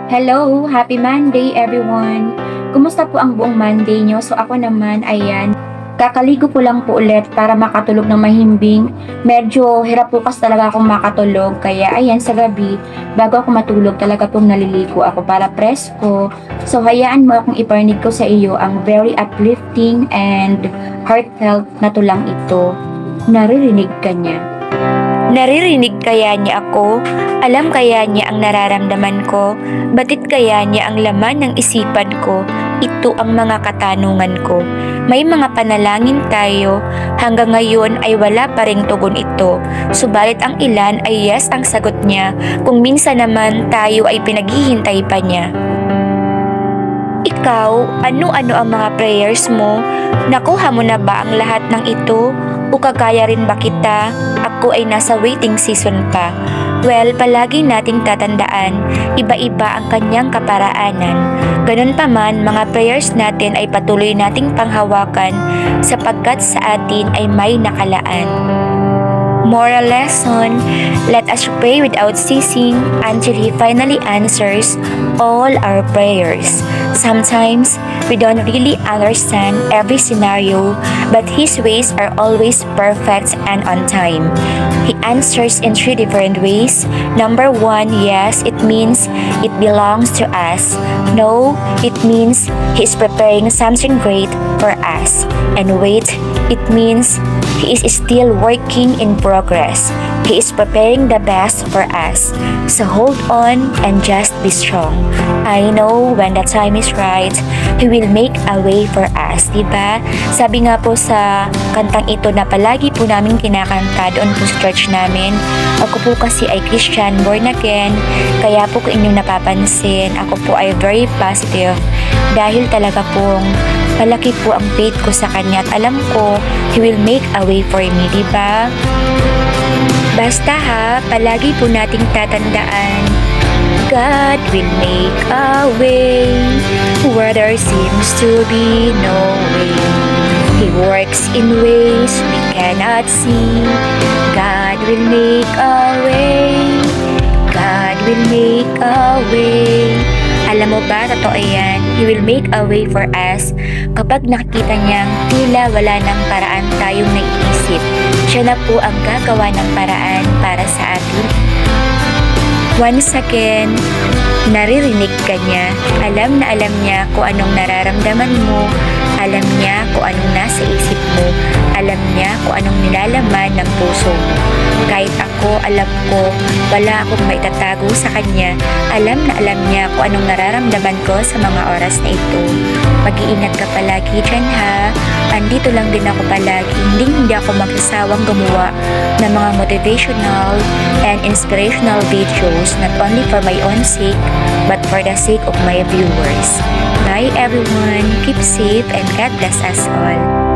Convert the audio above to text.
Hello! Happy Monday everyone! Kumusta po ang buong Monday nyo? So ako naman, ayan, kakaligo ko lang po ulit para makatulog ng mahimbing. Medyo hirap po kasi talaga akong makatulog. Kaya ayan, sa gabi, bago ako matulog, talaga pong naliligo ako para presko. So hayaan mo akong iparinig ko sa iyo ang very uplifting and heartfelt na tulang ito. Naririnig ka niya. Naririnig kaya niya ako? Alam kaya niya ang nararamdaman ko? Batid kaya niya ang laman ng isipan ko? Ito ang mga katanungan ko. May mga panalangin tayo, hanggang ngayon ay wala pa ring tugon ito. Subalit ang ilan ay yes ang sagot niya, kung minsan naman tayo ay pinaghihintay pa niya. Ikaw, ano-ano ang mga prayers mo? Nakuha mo na ba ang lahat ng ito? O kagaya rin ba kita? Ako ay nasa waiting season pa. Well, palagi nating tatandaan, iba-iba ang kanyang kaparaanan. Ganun pa man, mga prayers natin ay patuloy nating panghawakan sapagkat sa atin ay may nakalaan. Moral lesson, let us pray without ceasing until He finally answers all our prayers. Sometimes, we don't really understand every scenario, but His ways are always perfect and on time. He answers in 3 different ways. Number 1, yes, it means it belongs to us. No, it means He is preparing something great for us. And wait, it means He is still working in progress. He is preparing the best for us. So hold on and just be strong. I know when the time is right, He will make a way for us, diba? Sabi nga po sa kantang ito na palagi po namin kinakanta doon po sa church namin. Ako po kasi ay Christian, born again. Kaya po kung inyong napapansin, ako po ay very positive. Dahil talaga pong palaki po ang faith ko sa Kanya at alam ko, He will make a way for me, diba? Basta ha, palagi po nating tatandaan, God will make a way where there seems to be no way. He works in ways we cannot see. God will make a way. God will make a way. Alam mo ba, totoo yan, He will make a way for us kapag nakikita niyang tila wala ng paraan tayong naiisip. Siya na po ang gagawa ng paraan para sa atin. Once again, naririnig ka niya. Alam na alam niya kung anong nararamdaman mo. Alam niya kung anong nasa isip mo. Alam niya kung anong nilalaman ng puso mo. Kahit ako, alam ko, wala akong maitatago sa Kanya. Alam na alam niya kung anong nararamdaman ko sa mga oras na ito. Mag-iingat ka palagi dyan ha. Andito lang din ako palagi. Hindi ako magsasawang gumawa ng mga motivational and inspirational videos not only for my own sake but for the sake of my viewers. Bye everyone. Keep safe and God bless us all.